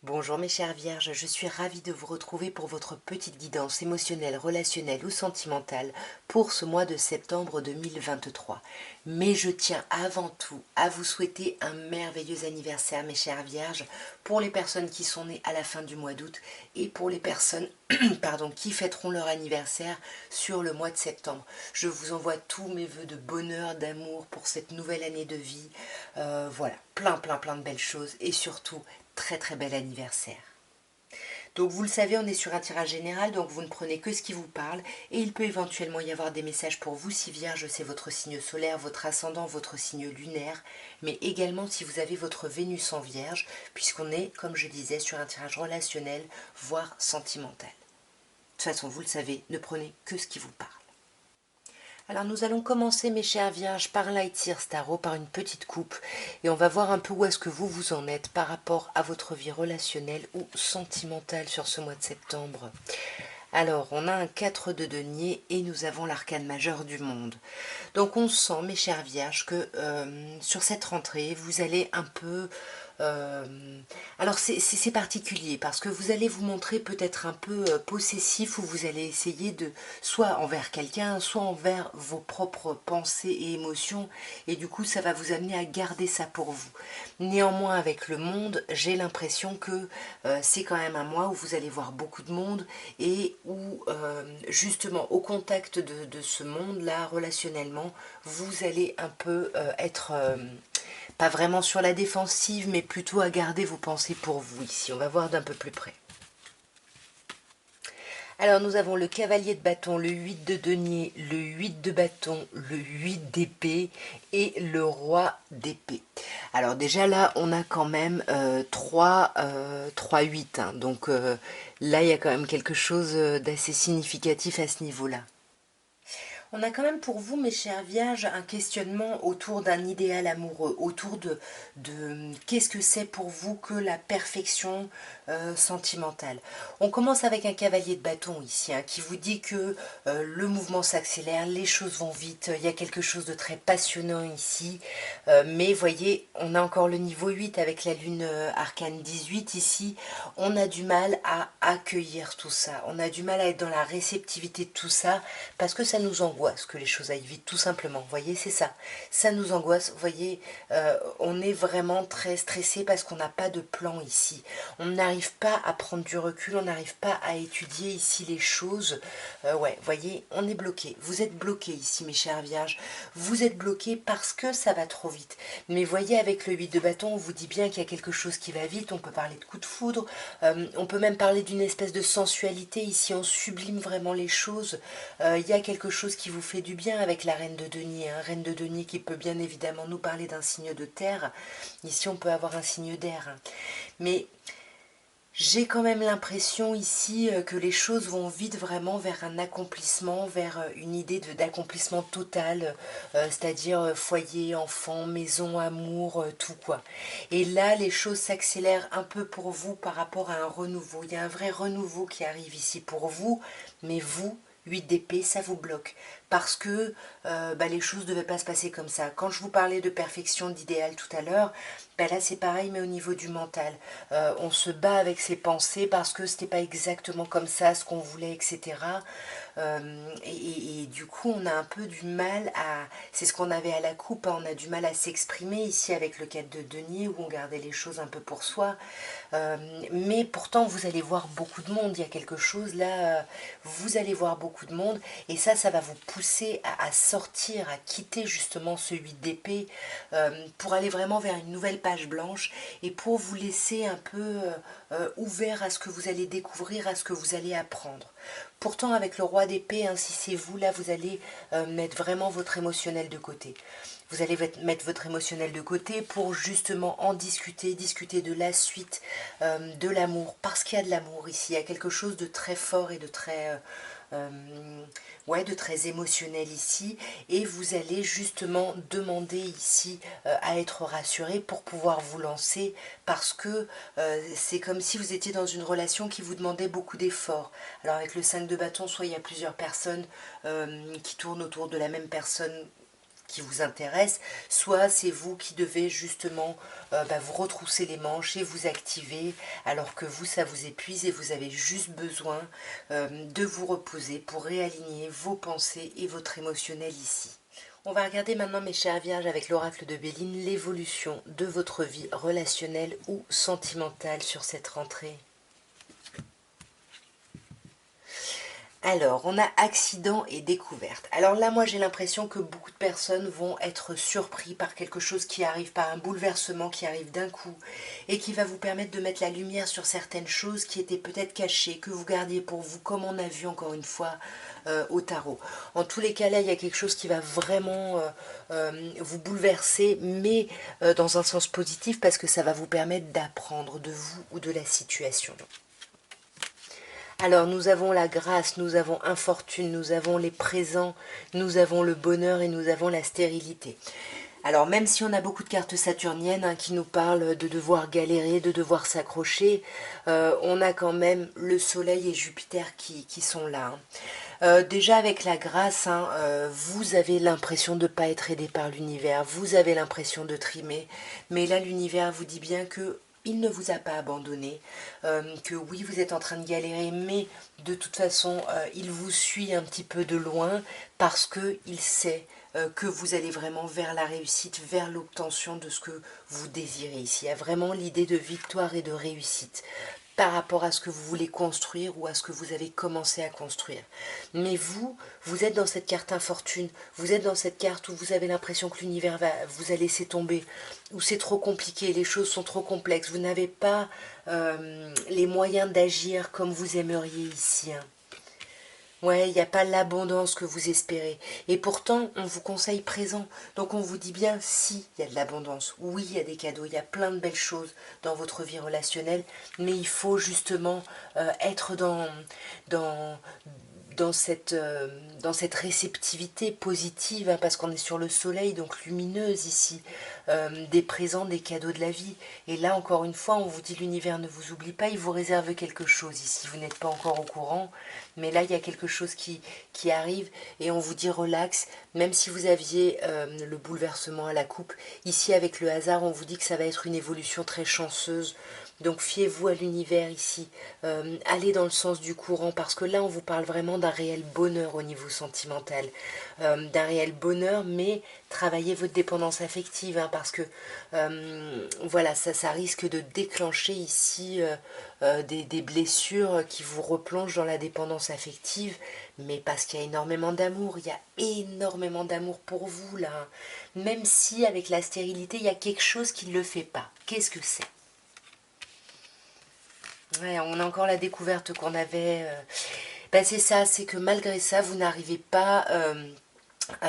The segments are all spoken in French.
Bonjour mes chères vierges, je suis ravie de vous retrouver pour votre petite guidance émotionnelle, relationnelle ou sentimentale pour ce mois de septembre 2023. Mais je tiens avant tout à vous souhaiter un merveilleux anniversaire mes chères vierges pour les personnes qui sont nées à la fin du mois d'août et pour les personnes qui fêteront leur anniversaire sur le mois de septembre. Je vous envoie tous mes vœux de bonheur, d'amour pour cette nouvelle année de vie. Voilà, plein de belles choses et surtout très bel anniversaire. Donc vous le savez, on est sur un tirage général, donc vous ne prenez que ce qui vous parle et il peut éventuellement y avoir des messages pour vous si Vierge c'est votre signe solaire, votre ascendant, votre signe lunaire, mais également si vous avez votre Vénus en Vierge, puisqu'on est, comme je disais, sur un tirage relationnel, voire sentimental. De toute façon, vous le savez, ne prenez que ce qui vous parle. Alors nous allons commencer mes chers vierges par Lightyear Starro, par une petite coupe et on va voir un peu où est-ce que vous en êtes par rapport à votre vie relationnelle ou sentimentale sur ce mois de septembre. Alors on a un 4 de denier et nous avons l'arcane majeur du monde. Donc on sent mes chers vierges que sur cette rentrée vous allez un peu euh, alors c'est particulier parce que vous allez vous montrer peut-être un peu possessif ou vous allez essayer de soit envers quelqu'un, soit envers vos propres pensées et émotions et du coup ça va vous amener à garder ça pour vous. Néanmoins avec le monde, j'ai l'impression que c'est quand même un mois où vous allez voir beaucoup de monde et où justement au contact de ce monde-là relationnellement, vous allez un peu être pas vraiment sur la défensive, mais plutôt à garder vos pensées pour vous ici. On va voir d'un peu plus près. Alors nous avons le cavalier de bâton, le 8 de denier, le 8 de bâton, le 8 d'épée et le roi d'épée. Alors déjà là, on a quand même 3, 8. Hein. Donc là, il y a quand même quelque chose d'assez significatif à ce niveau-là. On a quand même pour vous, mes chers vierges, un questionnement autour d'un idéal amoureux, autour de qu'est-ce que c'est pour vous que la perfection sentimentale. On commence avec un cavalier de bâton ici, hein, qui vous dit que le mouvement s'accélère, les choses vont vite, il y a quelque chose de très passionnant ici, mais voyez, on a encore le niveau 8 avec la lune arcane 18 ici, on a du mal à accueillir tout ça, on a du mal à être dans la réceptivité de tout ça, parce que ça nous angoisse que les choses aillent vite, tout simplement. Vous voyez, c'est ça. Ça nous angoisse. Vous voyez, on est vraiment très stressé parce qu'on n'a pas de plan ici. On n'arrive pas à prendre du recul, on n'arrive pas à étudier ici les choses. Ouais, vous voyez, on est bloqué. Vous êtes bloqué ici, mes chères vierges. Vous êtes bloqué parce que ça va trop vite. Mais voyez, avec le 8 de bâton, on vous dit bien qu'il y a quelque chose qui va vite. On peut parler de coup de foudre. On peut même parler d'une espèce de sensualité. Ici, on sublime vraiment les choses. Il y a quelque chose qui vous fait du bien avec la reine de denier. Hein. Reine de denier qui peut bien évidemment nous parler d'un signe de terre. Ici, on peut avoir un signe d'air. Hein. Mais j'ai quand même l'impression ici que les choses vont vite vraiment vers un accomplissement, vers une idée d'accomplissement total, c'est-à-dire foyer, enfant, maison, amour, tout quoi. Et là, les choses s'accélèrent un peu pour vous par rapport à un renouveau. Il y a un vrai renouveau qui arrive ici pour vous, mais vous, 8 d'épée, ça vous bloque. Parce que les choses ne devaient pas se passer comme ça. Quand je vous parlais de perfection, d'idéal tout à l'heure, là c'est pareil mais au niveau du mental. On se bat avec ses pensées parce que c'était pas exactement comme ça ce qu'on voulait, etc. Et du coup on a un peu du mal à... C'est ce qu'on avait à la coupe, hein, on a du mal à s'exprimer ici avec le 4 de denier où on gardait les choses un peu pour soi. Mais pourtant vous allez voir beaucoup de monde, il y a quelque chose là, vous allez voir beaucoup de monde et ça va vous pousser à sortir, à quitter justement ce 8 d'épée pour aller vraiment vers une nouvelle page blanche et pour vous laisser un peu ouvert à ce que vous allez découvrir, à ce que vous allez apprendre. Pourtant avec le roi d'épée, hein, si c'est vous là, vous allez mettre vraiment votre émotionnel de côté. Vous allez mettre votre émotionnel de côté pour justement en discuter, discuter de la suite, de l'amour, parce qu'il y a de l'amour ici, il y a quelque chose de très fort et de très... ouais, de très émotionnel ici, et vous allez justement demander ici à être rassuré pour pouvoir vous lancer, parce que c'est comme si vous étiez dans une relation qui vous demandait beaucoup d'efforts. Alors avec le 5 de bâton, soit il y a plusieurs personnes qui tournent autour de la même personne qui vous intéresse, soit c'est vous qui devez justement vous retrousser les manches et vous activer, alors que vous, ça vous épuise et vous avez juste besoin de vous reposer pour réaligner vos pensées et votre émotionnel ici. On va regarder maintenant, mes chers vierges, avec l'oracle de Béline, l'évolution de votre vie relationnelle ou sentimentale sur cette rentrée. Alors, on a accident et découverte. Alors là, moi, j'ai l'impression que beaucoup de personnes vont être surpris par quelque chose qui arrive, par un bouleversement qui arrive d'un coup et qui va vous permettre de mettre la lumière sur certaines choses qui étaient peut-être cachées, que vous gardiez pour vous, comme on a vu encore une fois au tarot. En tous les cas, là, il y a quelque chose qui va vraiment vous bouleverser, mais dans un sens positif, parce que ça va vous permettre d'apprendre de vous ou de la situation. Alors nous avons la grâce, nous avons infortune, nous avons les présents, nous avons le bonheur et nous avons la stérilité. Alors même si on a beaucoup de cartes saturniennes qui nous parlent de devoir galérer, de devoir s'accrocher, on a quand même le soleil et Jupiter qui sont là. Déjà avec la grâce, vous avez l'impression de ne pas être aidé par l'univers, vous avez l'impression de trimer, mais là l'univers vous dit bien que il ne vous a pas abandonné, que oui, vous êtes en train de galérer, mais de toute façon, il vous suit un petit peu de loin parce qu'il sait que vous allez vraiment vers la réussite, vers l'obtention de ce que vous désirez ici. Il y a vraiment l'idée de victoire et de réussite par rapport à ce que vous voulez construire ou à ce que vous avez commencé à construire. Mais vous êtes dans cette carte infortune, vous êtes dans cette carte où vous avez l'impression que l'univers vous a laissé tomber, où c'est trop compliqué, les choses sont trop complexes, vous n'avez pas les moyens d'agir comme vous aimeriez ici. Ouais, il n'y a pas l'abondance que vous espérez. Et pourtant, on vous conseille présent. Donc on vous dit bien, si, il y a de l'abondance. Oui, il y a des cadeaux, il y a plein de belles choses dans votre vie relationnelle. Mais il faut justement être dans, dans cette réceptivité positive, parce qu'on est sur le soleil, donc lumineuse ici, des présents, des cadeaux de la vie. Et là, encore une fois, on vous dit l'univers ne vous oublie pas, il vous réserve quelque chose ici. Vous n'êtes pas encore au courant, mais là, il y a quelque chose qui arrive et on vous dit relax, même si vous aviez le bouleversement à la coupe. Ici, avec le hasard, on vous dit que ça va être une évolution très chanceuse. Donc fiez-vous à l'univers ici, allez dans le sens du courant, parce que là on vous parle vraiment d'un réel bonheur au niveau sentimental, d'un réel bonheur, mais travaillez votre dépendance affective, parce que voilà, ça risque de déclencher ici des blessures qui vous replongent dans la dépendance affective, mais parce qu'il y a énormément d'amour, il y a énormément d'amour pour vous là, même si avec la stérilité il y a quelque chose qui ne le fait pas. Qu'est-ce que c'est? Ouais, on a encore la découverte qu'on avait. C'est ça, c'est que malgré ça, vous n'arrivez pas,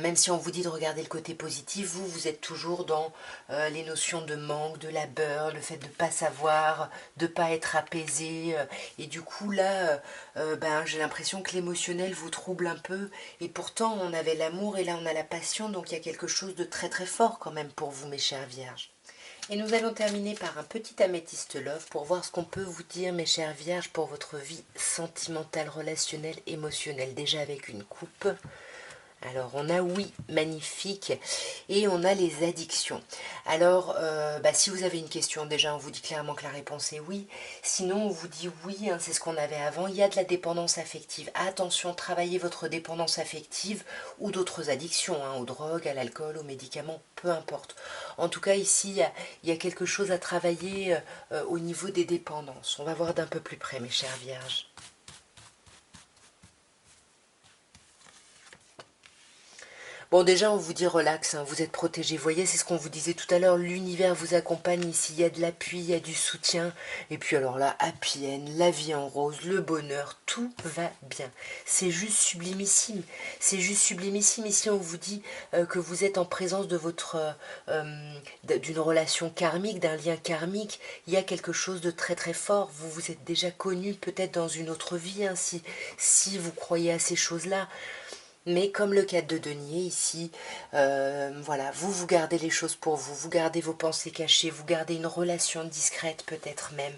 même si on vous dit de regarder le côté positif, vous êtes toujours dans les notions de manque, de labeur, le fait de ne pas savoir, de ne pas être apaisé. Et du coup, là, j'ai l'impression que l'émotionnel vous trouble un peu. Et pourtant, on avait l'amour et là, on a la passion. Donc, il y a quelque chose de très très fort quand même pour vous, mes chères vierges. Et nous allons terminer par un petit améthyste love pour voir ce qu'on peut vous dire, mes chères vierges, pour votre vie sentimentale, relationnelle, émotionnelle. Déjà avec une coupe. Alors on a oui, magnifique, et on a les addictions. Alors si vous avez une question, déjà on vous dit clairement que la réponse est oui. Sinon on vous dit oui, c'est ce qu'on avait avant, il y a de la dépendance affective. Attention, travaillez votre dépendance affective ou d'autres addictions, aux drogues, à l'alcool, aux médicaments, peu importe. En tout cas ici, il y a quelque chose à travailler au niveau des dépendances. On va voir d'un peu plus près, mes chères vierges. Bon, déjà, on vous dit relax, vous êtes protégés. Vous voyez, c'est ce qu'on vous disait tout à l'heure. L'univers vous accompagne ici. Il y a de l'appui, il y a du soutien. Et puis alors là, happy end, la vie en rose, le bonheur, tout va bien. C'est juste sublimissime. C'est juste sublimissime. Ici, on vous dit que vous êtes en présence de d'une relation karmique, d'un lien karmique. Il y a quelque chose de très très fort. Vous vous êtes déjà connu peut-être dans une autre vie, si vous croyez à ces choses-là. Mais comme le 4 de denier ici, voilà, vous gardez les choses pour vous, vous gardez vos pensées cachées, vous gardez une relation discrète peut-être même.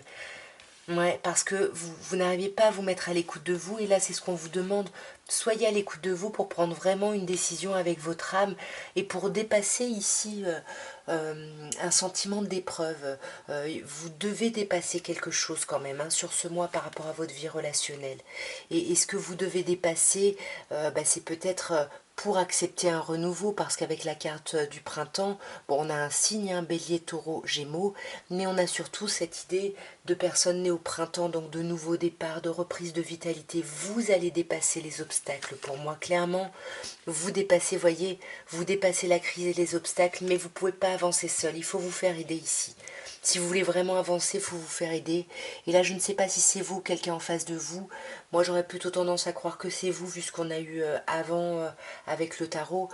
Ouais, parce que vous n'arrivez pas à vous mettre à l'écoute de vous, et là c'est ce qu'on vous demande. Soyez à l'écoute de vous pour prendre vraiment une décision avec votre âme et pour dépasser ici un sentiment d'épreuve. Vous devez dépasser quelque chose quand même, hein, sur ce mois par rapport à votre vie relationnelle. Et ce que vous devez dépasser, c'est peut-être pour accepter un renouveau, parce qu'avec la carte du printemps, bon, on a un signe, un bélier, taureau, gémeaux, mais on a surtout cette idée de personnes nées au printemps, donc de nouveaux départs, de reprise de vitalité. Vous allez dépasser les obstacles pour moi, clairement. Vous dépassez, voyez, vous dépassez la crise et les obstacles, mais vous ne pouvez pas avancer seul, il faut vous faire aider ici. Si vous voulez vraiment avancer, il faut vous faire aider. Et là, je ne sais pas si c'est vous ou quelqu'un en face de vous. Moi, j'aurais plutôt tendance à croire que c'est vous, vu ce qu'on a eu avant avec le tarot.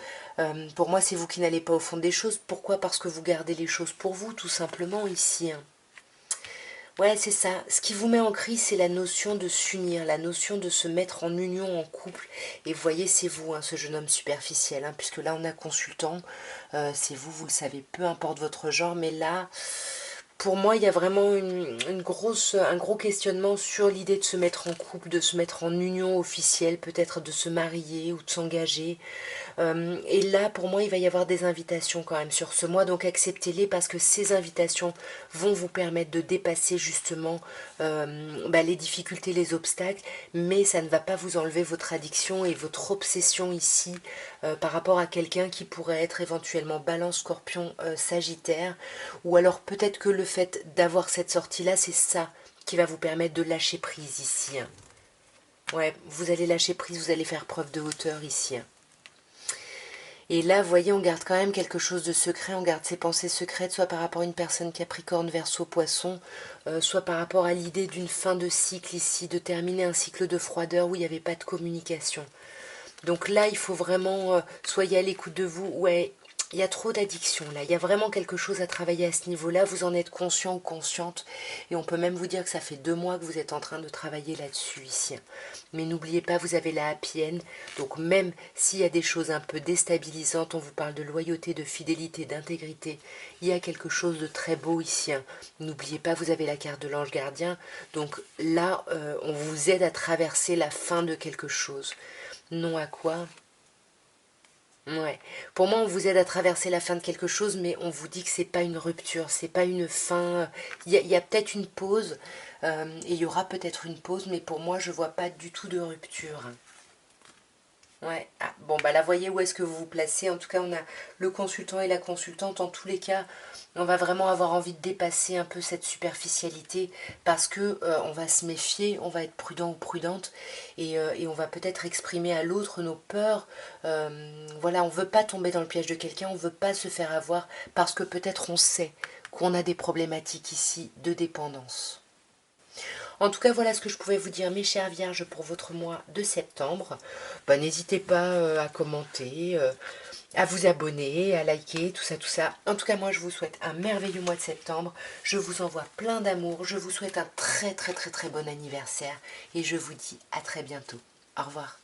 Pour moi, c'est vous qui n'allez pas au fond des choses. Pourquoi? Parce que vous gardez les choses pour vous, tout simplement, ici, hein. Ouais, c'est ça. Ce qui vous met en crise, c'est la notion de s'unir, la notion de se mettre en union, en couple. Et vous voyez, c'est vous, hein, ce jeune homme superficiel, hein, puisque là, on a consultant. C'est vous, vous le savez, peu importe votre genre. Mais là, pour moi, il y a vraiment un gros questionnement sur l'idée de se mettre en couple, de se mettre en union officielle, peut-être de se marier ou de s'engager. Et là, pour moi, il va y avoir des invitations quand même sur ce mois, donc acceptez-les, parce que ces invitations vont vous permettre de dépasser justement les difficultés, les obstacles, mais ça ne va pas vous enlever votre addiction et votre obsession ici par rapport à quelqu'un qui pourrait être éventuellement Balance, Scorpion, Sagittaire, ou alors peut-être que le fait d'avoir cette sortie-là, c'est ça qui va vous permettre de lâcher prise ici, hein. Ouais, vous allez lâcher prise, vous allez faire preuve de hauteur ici, hein. Et là, vous voyez, on garde quand même quelque chose de secret, on garde ses pensées secrètes, soit par rapport à une personne Capricorne, Verseau, Poisson, soit par rapport à l'idée d'une fin de cycle ici, de terminer un cycle de froideur où il n'y avait pas de communication. Donc là, il faut vraiment, soyez à l'écoute de vous. Ouais, il y a trop d'addiction là, il y a vraiment quelque chose à travailler à ce niveau-là, vous en êtes conscient ou consciente, et on peut même vous dire que ça fait 2 mois que vous êtes en train de travailler là-dessus ici. Mais n'oubliez pas, vous avez la happy end, donc même s'il y a des choses un peu déstabilisantes, on vous parle de loyauté, de fidélité, d'intégrité, il y a quelque chose de très beau ici, hein. N'oubliez pas, vous avez la carte de l'ange gardien, donc là, on vous aide à traverser la fin de quelque chose. Non à quoi? Ouais. Pour moi, on vous aide à traverser la fin de quelque chose, mais on vous dit que c'est pas une rupture, c'est pas une fin. Il y a peut-être une pause, et il y aura peut-être une pause, mais pour moi, je vois pas du tout de rupture. Ouais. Ah, bon, bah là, voyez où est-ce que vous vous placez. En tout cas, on a le consultant et la consultante. En tous les cas, on va vraiment avoir envie de dépasser un peu cette superficialité, parce que on va se méfier, on va être prudent ou prudente, et on va peut-être exprimer à l'autre nos peurs. Voilà, on veut pas tomber dans le piège de quelqu'un, on veut pas se faire avoir, parce que peut-être on sait qu'on a des problématiques ici de dépendance. En tout cas, voilà ce que je pouvais vous dire, mes chères vierges, pour votre mois de septembre. Bah, n'hésitez pas à commenter, à vous abonner, à liker, tout ça, tout ça. En tout cas, moi, je vous souhaite un merveilleux mois de septembre. Je vous envoie plein d'amour. Je vous souhaite un très, très, très, très bon anniversaire. Et je vous dis à très bientôt. Au revoir.